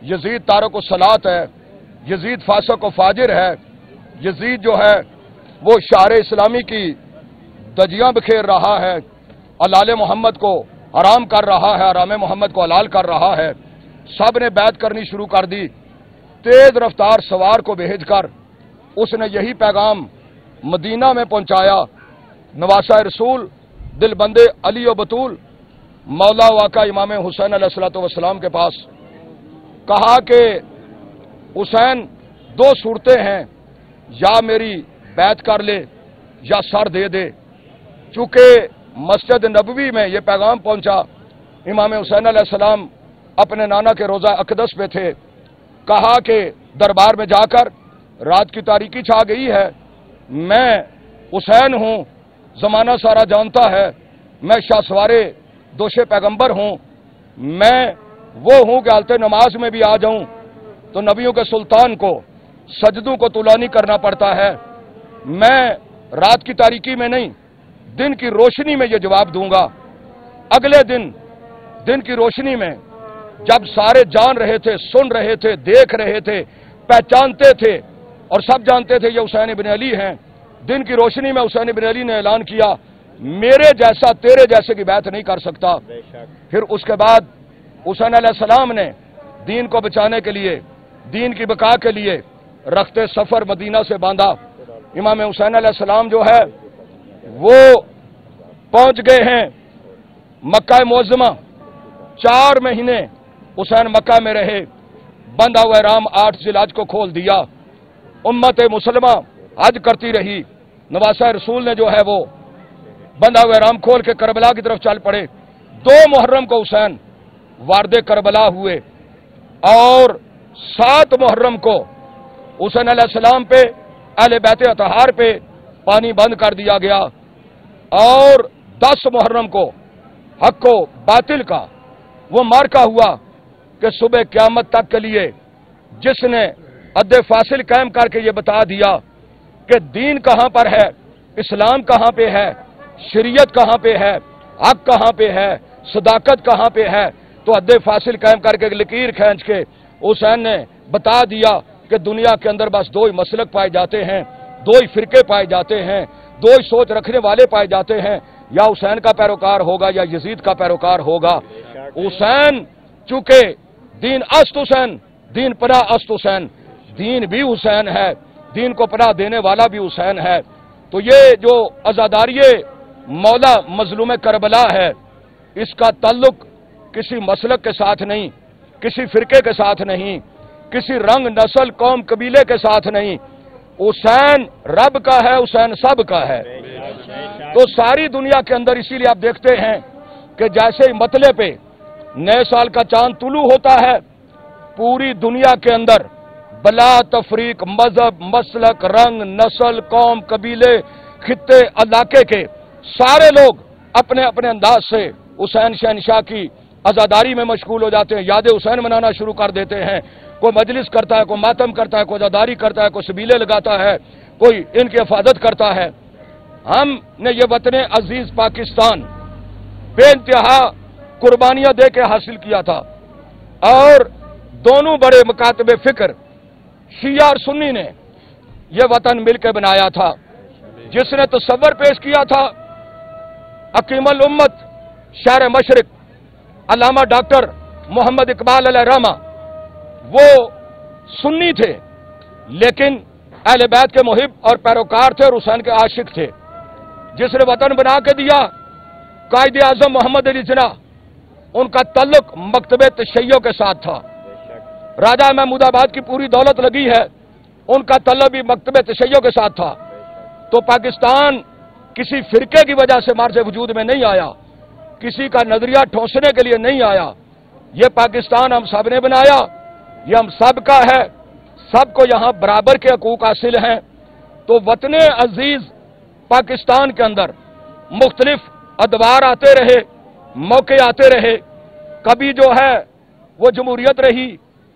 یزید تارک الصلاۃ ہے، یزید فاسق و فاجر ہے، یزید جو ہے وہ شعر اسلامی کی دجیاں بکھیر رہا ہے، حلال محمد کو حرام کر رہا ہے، حرام محمد کو حلال کر رہا ہے۔ سب نے بیعت کرنی شروع کر دی۔ تیز رفتار سوار کو بھیج کر اس نے یہی پیغام مدینہ میں پہنچایا، نواسہ رسول دل بندے علی و بطول مولا واقع امام حسین علیہ الصلوۃ والسلام کے پاس، کہا کہ حسین دو صورتیں ہیں، یا میری بیعت کر لے یا سر دے دے۔ چونکہ مسجد نبوی میں یہ پیغام پہنچا، امام حسین علیہ السلام اپنے نانا کے روضہ اقدس پہ تھے، کہا کہ دربار میں جا کر رات کی تاریکی چھا گئی ہے، میں حسین ہوں، زمانہ سارا جانتا ہے، میں شاہ سوارے دوش پیغمبر ہوں، میں وہ ہوں کہ حالت نماز میں بھی آ جاؤں تو نبیوں کے سلطان کو سجدوں کو طولانی کرنا پڑتا ہے، میں رات کی تاریکی میں نہیں دن کی روشنی میں یہ جواب دوں گا۔ اگلے دن کی روشنی میں جب سارے جان رہے تھے، سن رہے تھے، دیکھ رہے تھے، پہچانتے تھے اور سب جانتے تھے یہ حسین ابن علی ہیں، دن کی روشنی میں حسین ابن علی نے اعلان کیا میرے جیسا تیرے جیسے کی بیعت نہیں کر سکتا۔ پھر اس کے بعد حسین علیہ السلام نے دین کو بچانے کے لیے، دین کی بقا کے لیے رختے سفر مدینہ سے باندھا۔ امام حسین علیہ السلام جو ہے وہ پہنچ گئے ہیں مکہ معظمہ۔ 4 مہینے حسین مکہ میں رہے، بندھا ہوا احرام 8 ذی الحج کو کھول دیا، امت مسلمہ حج کرتی رہی۔ نواسہ رسول نے جو ہے وہ بندھا ہوا احرام کھول کے کربلا کی طرف چل پڑے۔ 2 محرم کو حسین وارد کربلا ہوئے اور 7 محرم کو حسین علیہ السلام پہ، اہل بیت اطہار پہ پانی بند کر دیا گیا، اور 10 محرم کو حق و باطل کا وہ مارکا ہوا کہ صبح قیامت تک کے لیے جس نے حد فاصل قائم کر کے یہ بتا دیا کہ دین کہاں پر ہے، اسلام کہاں پہ ہے، شریعت کہاں پہ ہے، حق کہاں پہ ہے، صداقت کہاں پہ ہے، تو حد فاصل قائم کر کے لکیر کھینچ کے حسین نے بتا دیا کہ دنیا کے اندر بس 2 ہی مسلک پائے جاتے ہیں، 2 ہی فرقے پائے جاتے ہیں، 2 ہی سوچ رکھنے والے پائے جاتے ہیں، یا حسین کا پیروکار ہوگا یا یزید کا پیروکار ہوگا۔ حسین چونکہ دین است حسین، دین پناہ است حسین، دین بھی حسین ہے، دین کو پناہ دینے والا بھی حسین ہے۔ تو یہ جو عزاداری مولا مظلوم کربلا ہے، اس کا تعلق کسی مسلک کے ساتھ نہیں، کسی فرقے کے ساتھ نہیں، کسی رنگ نسل قوم قبیلے کے ساتھ نہیں، حسین رب کا ہے، حسین سب کا ہے۔ تو ساری دنیا کے اندر اسی لیے آپ دیکھتے ہیں کہ جیسے ہی مطلع پہ نئے سال کا چاند طلوع ہوتا ہے، پوری دنیا کے اندر بلا تفریق مذہب، مسلک، رنگ نسل قوم قبیلے خطے علاقے کے سارے لوگ اپنے اپنے انداز سے حسین شہنشاہ کی عزاداری میں مشغول ہو جاتے ہیں، یاد حسین منانا شروع کر دیتے ہیں۔ کوئی مجلس کرتا ہے، کوئی ماتم کرتا ہے، کوئی عزاداری کرتا ہے، کوئی سبیلے لگاتا ہے، کوئی ان کی حفاظت کرتا ہے۔ ہم نے یہ وطن عزیز پاکستان بے انتہا قربانیاں دے کے حاصل کیا تھا، اور دونوں بڑے مکاتب فکر شیعہ اور سنی نے یہ وطن مل کے بنایا تھا۔ جس نے تصور پیش کیا تھا حکیم الامت شہر مشرق علامہ ڈاکٹر محمد اقبال علیہ رحمہ، وہ سنی تھے لیکن اہل بیت کے محب اور پیروکار تھے اور حسین کے عاشق تھے۔ جس نے وطن بنا کے دیا قائد اعظم محمد علی جناح، ان کا تعلق مکتب تشیع کے ساتھ تھا۔ راجہ محمود آباد کی پوری دولت لگی ہے، ان کا تعلق بھی مکتب تشیع کے ساتھ تھا۔ تو پاکستان کسی فرقے کی وجہ سے مارج وجود میں نہیں آیا، کسی کا نظریہ ٹھونسنے کے لیے نہیں آیا، یہ پاکستان ہم سب نے بنایا، یہ ہم سب کا ہے، سب کو یہاں برابر کے حقوق حاصل ہیں۔ تو وطن عزیز پاکستان کے اندر مختلف ادوار آتے رہے، موقع آتے رہے، کبھی جو ہے وہ جمہوریت رہی،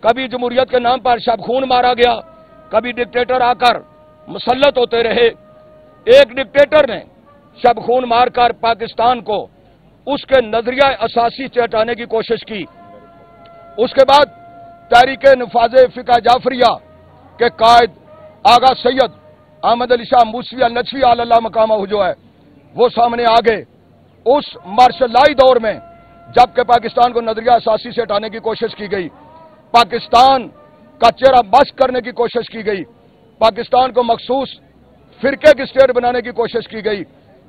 کبھی جمہوریت کے نام پر شب خون مارا گیا، کبھی ڈکٹیٹر آ کر مسلط ہوتے رہے۔ ایک ڈکٹیٹر نے شب خون مار کر پاکستان کو اس کے نظریہ اساسی سے ہٹانے کی کوشش کی۔ اس کے بعد तहरीक नफाज फ़िक़्ह जाफरिया के कायद आगा सैयद अहमद अली शाह मूसवी अल-नजफी अल्लाह मकामा जो है वो सामने आ गए। उस मार्शलाई दौर में जबकि पाकिस्तान को नजरिया असासी से हटाने की कोशिश की गई, पाकिस्तान का चेहरा मस्क करने की कोशिश की गई, पाकिस्तान को मखसूस फिरके की स्टेट बनाने की कोशिश की गई,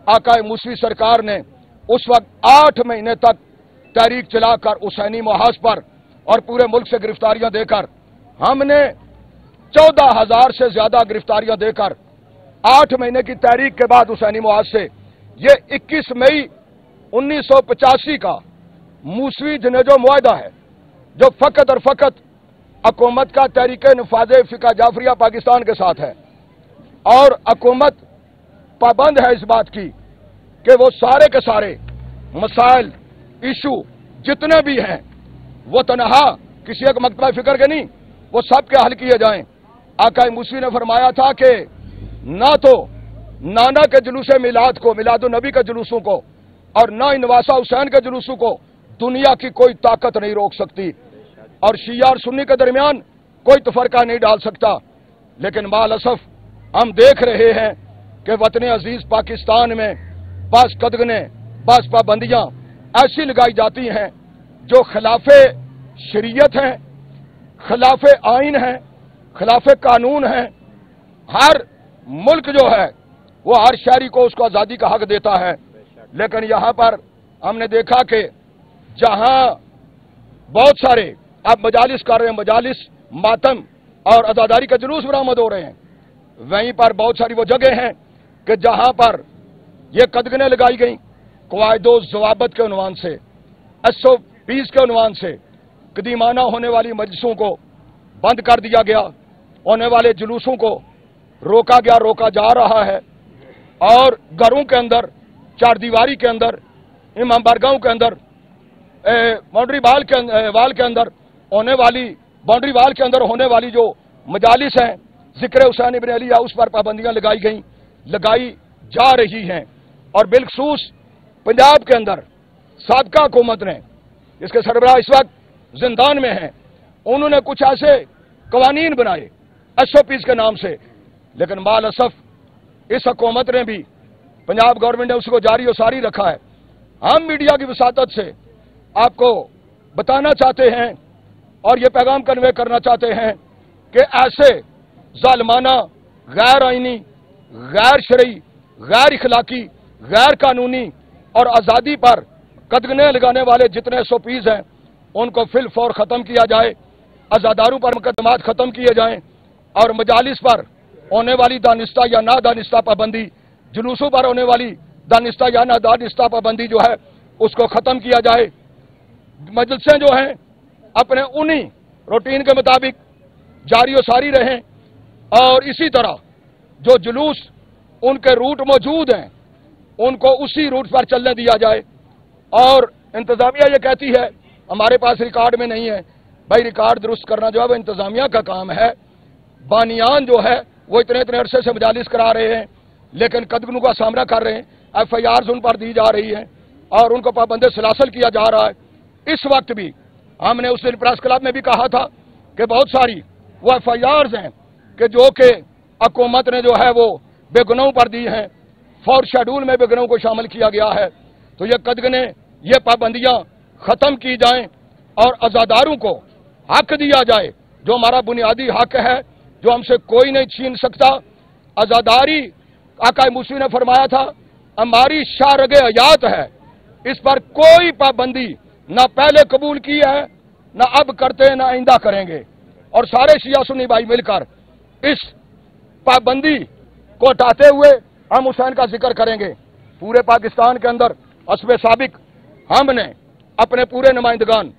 आकाए मूसवी सरकार ने उस वक्त 8 महीने तक तहरीक चलाकर हुसैनी मुहाज पर और पूरे मुल्क से गिरफ्तारियां देकर, हमने 14,000 से ज्यादा गिरफ्तारियां देकर 8 महीने की तहरीक के बाद हुसैनी मुहाज से ये 21 मई 1985 का मूसवी जनेजो मुआहदा है जो फकत और फकत हुकूमत का तहरीक नफाज फ़िक़्ह जाफरिया पाकिस्तान के साथ है। और हुकूमत पाबंद है इस बात की कि वो सारे के सारे मसाइल इशू जितने भी हैं वो तनहा किसी एक मकतबा फिक्र के नहीं, वो सब के हल किए जाएं। आका मूसवी ने फरमाया था कि ना तो नाना के जुलूस मिलाद को, मिलादुन नबी के जुलूसों को, और ना नवासा हुसैन के जुलूसों को दुनिया की कोई ताकत नहीं रोक सकती, और शिया और सुन्नी के दरमियान कोई तफरका नहीं डाल सकता। लेकिन मालअसफ हम देख रहे हैं कि वतन अजीज पाकिस्तान में बस कदगने, बस पाबंदियां ऐसी लगाई जाती हैं जो खिलाफे शरीयत हैं, खिलाफे आइन हैं, खिलाफे कानून हैं। हर मुल्क जो है वो हर शहरी को उसको आज़ादी का हक देता है, लेकिन यहां पर हमने देखा कि जहां बहुत सारे अब मजालिस कर रहे हैं, मजालिस मातम और अज़ादारी का जुलूस बरामद हो रहे हैं, वहीं पर बहुत सारी वो जगह हैं कि जहां पर ये कदगने लगाई गई क़वाइदो ज़वाबित के उन्वान से, SOPs के उन्वान से, कदीमाना होने वाली मजलिसों को बंद कर दिया गया, होने वाले जुलूसों को रोका गया, रोका जा रहा है। और घरों के अंदर, चार दीवारी के अंदर, इमाम बारगाहों के अंदर, बाउंड्री वाल के अंदर होने वाली, बाउंड्री वाल के अंदर होने वाली जो मजालिस हैं, जिक्र हुसैन इब्न अली, उस पर पाबंदियां लगाई जा रही हैं। और बिलखसूस पंजाब के अंदर साबका हुकूमत ने, जिसके सरबराह इस वक्त जिंदान में हैं, उन्होंने कुछ ऐसे कवानीन बनाए SOPs के नाम से, लेकिन मालअसफ इस हुकूमत ने भी, पंजाब गवर्नमेंट ने उसको जारी और सारी रखा है। हम मीडिया की वसातत से आपको बताना चाहते हैं और ये पैगाम कन्वे करना चाहते हैं कि ऐसे जालमाना, गैर आइनी, गैर शरई, गैर इखलाकी, गैर कानूनी और आज़ादी पर कदगने लगाने वाले जितने SOPs हैं उनको फिल फौर ख़त्म किया जाए, अज़ादारों पर मुकदमात ख़त्म किए जाएं, और मजालिस पर होने वाली दानिस्ता या ना दानिस्ता पाबंदी, जुलूसों पर होने वाली दानिस्ता या ना दानिस्ता पाबंदी जो है उसको ख़त्म किया जाए। मजलिसें जो हैं अपने उन्हीं रूटीन के मुताबिक जारी और सारी रहें, और इसी तरह जो जुलूस उनके रूट मौजूद हैं उनको उसी रूट पर चलने दिया जाए। और इंतजामिया ये कहती है, हमारे पास रिकॉर्ड में नहीं है, भाई रिकॉर्ड दुरुस्त करना जो है वो इंतजामिया का काम है। बानियान जो है वो इतने अरसे से मजालिस करा रहे हैं, लेकिन कदगनों का सामना कर रहे हैं, FIRs उन पर दी जा रही हैं और उनको पाबंद सलासल किया जा रहा है। इस वक्त भी हमने उस दिन प्रेस क्लब में भी कहा था कि बहुत सारी वो FIRs हैं कि जो कि हुकूमत ने जो है वो बेगुनाहों पर दी हैं, फॉर शेड्यूल में बेगुनाहों को शामिल किया गया है। तो ये कदगने, ये पाबंदियां ख़त्म की जाएं और अज़ादारों को हक दिया जाए जो हमारा बुनियादी हक है, जो हमसे कोई नहीं छीन सकता। अज़ादारी, आका मूसवी ने फरमाया था, हमारी शारगे हयात है, इस पर कोई पाबंदी ना पहले कबूल की है, ना अब करते हैं, ना आइंदा करेंगे। और सारे शिया सुन्नी भाई मिलकर इस पाबंदी को हटाते हुए हम हुसैन का जिक्र करेंगे। पूरे पाकिस्तान के अंदर हस्बे साबिक हमने अपने पूरे नुमाइंदगान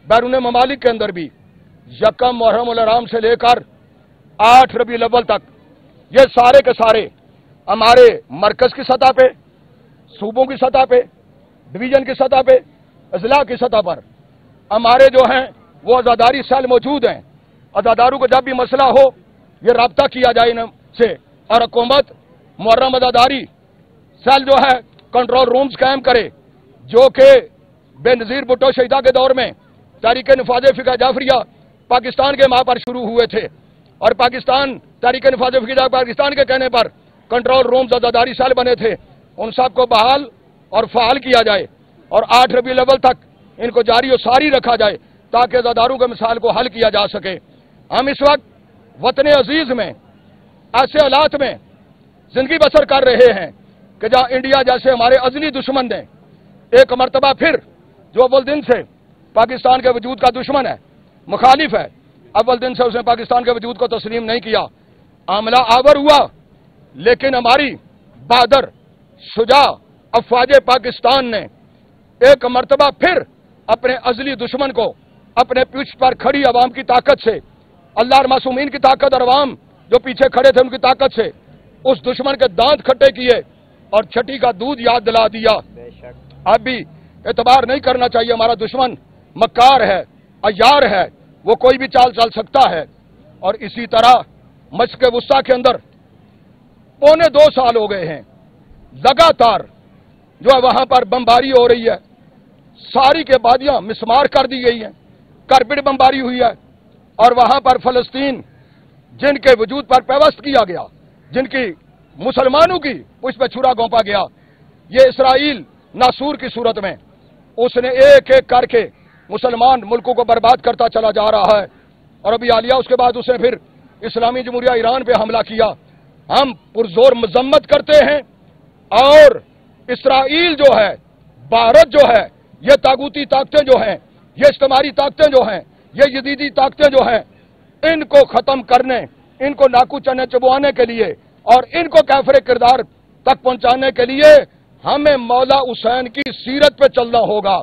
बैरून ममालिक के अंदर भी यकम मुहर्रम उल हराम से लेकर 8 रबीउल अव्वल तक ये सारे के सारे हमारे मरकज की सतह पे, सूबों की सतह पे, डिवीजन की सतह पे, अजला की सतह पर हमारे जो हैं वो आज़ादारी सेल मौजूद हैं। अज़ादारों को जब भी मसला हो ये रब्ता किया जाए इनसे, और हुकूमत मुहर्रम आज़ादारी सेल जो है कंट्रोल रूम्स कायम करे, जो कि बेनज़ीर भुट्टो शहीदा के दौर में तहरीक नफाज फ़िक़्ह जाफरिया पाकिस्तान के माँ पर शुरू हुए थे और पाकिस्तान तहरीक नफाज फकीदा पाकिस्तान के कहने पर कंट्रोल रूम ज़दादारी सेल बने थे, उन सबको बहाल और फ़ाल किया जाए और 8 रबी लेवल तक इनको जारी और सारी रखा जाए ताकि ज़दादारों के मिसाल को हल किया जा सके। हम इस वक्त वतन अजीज में ऐसे हालात में जिंदगी बसर कर रहे हैं कि जहाँ इंडिया जैसे हमारे अजली दुश्मन ने एक मरतबा फिर, जो अव्वल दिन से पाकिस्तान के वजूद का दुश्मन है, मुखालिफ है, अव्वल दिन से उसने पाकिस्तान के वजूद को तस्लीम नहीं किया, आमला आवर हुआ, लेकिन हमारी बहादुर शुजा अफवाज पाकिस्तान ने एक मरतबा फिर अपने अजली दुश्मन को अपने पीठ पर खड़ी अवाम की ताकत से, अल्लाह और मासूमीन की ताकत और अवाम जो पीछे खड़े थे उनकी ताकत से उस दुश्मन के दांत खट्टे किए और छठी का दूध याद दिला दिया। अब भी एतबार नहीं करना चाहिए, हमारा दुश्मन मक्कार है, अय्यार है, वो कोई भी चाल चल सकता है। और इसी तरह मशक़ वुस्ता के अंदर 2.25 साल हो गए हैं, लगातार जो है वहां पर बमबारी हो रही है, सारी के बादियां मिसमार कर दी गई हैं, कारपेट बमबारी हुई है और वहां पर फलस्तीन जिनके वजूद पर पैवस्त किया गया, जिनकी मुसलमानों की उस पर छुरा घोंपा गया, ये इसराइल नासूर की सूरत में उसने एक एक करके मुसलमान मुल्कों को बर्बाद करता चला जा रहा है। और अभी हालिया उसके बाद उसने फिर इस्लामी जमहूरिया ईरान पे हमला किया। हम पुरजोर मजम्मत करते हैं और इसराइल जो है, भारत जो है, ये तागूती ताकतें जो हैं, ये इज्तिमाई ताकतें जो हैं, ये यदीदी ताकतें जो हैं, इनको खत्म करने, इनको नाकू चने चबवाने के लिए और इनको काफिर किरदार तक पहुंचाने के लिए हमें मौला हुसैन की सीरत पे चलना होगा।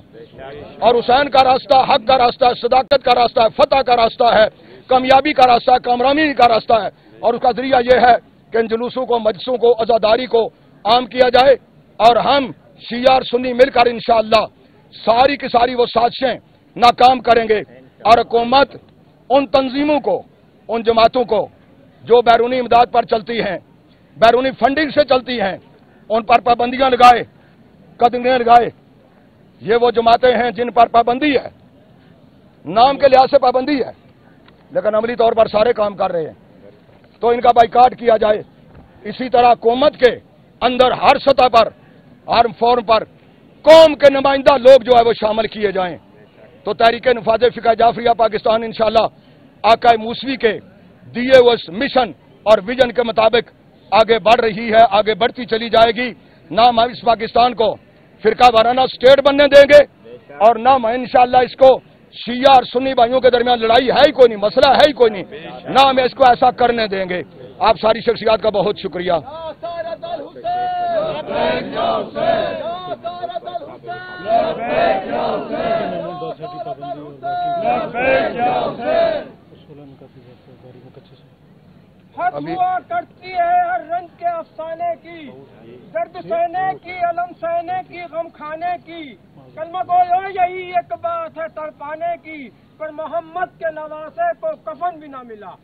और हुसैन का रास्ता हक का रास्ता है, सदाकत का रास्ता है, फतह का रास्ता है, कामयाबी का रास्ता है, कामरानी का रास्ता है। और उसका जरिया यह है कि इन जुलूसों को, मजलिसों को, आजादारी को आम किया जाए और हम शिया और सुन्नी मिलकर इंशाअल्लाह सारी की सारी वो साजिशें नाकाम करेंगे और हुकूमत उन तंजीमों को, उन जमातों को जो बैरूनी इमदाद पर चलती हैं, बैरूनी फंडिंग से चलती हैं, उन पर पाबंदियां लगाए, कदमें लगाए। ये वो जमातें हैं जिन पर पाबंदी है, नाम के लिहाज से पाबंदी है, लेकिन अमली तौर पर सारे काम कर रहे हैं, तो इनका बाइकाट किया जाए। इसी तरह हुकूमत के अंदर हर सतह पर, हर फॉर्म पर कौम के नुमाइंदा लोग जो है वो शामिल किए जाएं। तो तहरीक नफाज फिका जाफरिया पाकिस्तान इंशाअल्लाह आका मूसवी के दिए हुए मिशन और विजन के मुताबिक आगे बढ़ रही है, आगे बढ़ती चली जाएगी। ना हम इस पाकिस्तान को फिरका वाराना स्टेट बनने देंगे और ना हम इंशाअल्लाह इसको शिया और सुन्नी भाइयों के दरमियान लड़ाई है ही कोई नहीं, मसला है ही कोई नहीं, ना हम इसको ऐसा करने देंगे। आप सारी शख्सियात का बहुत शुक्रिया। हद हुआ करती है हर रंग के अफसाने की, दर्द सहने की, अलम सहने की, गम खाने की, कलमा गोयो यही एक बात है तड़पाने की, पर मोहम्मद के नवासे को कफन भी ना मिला।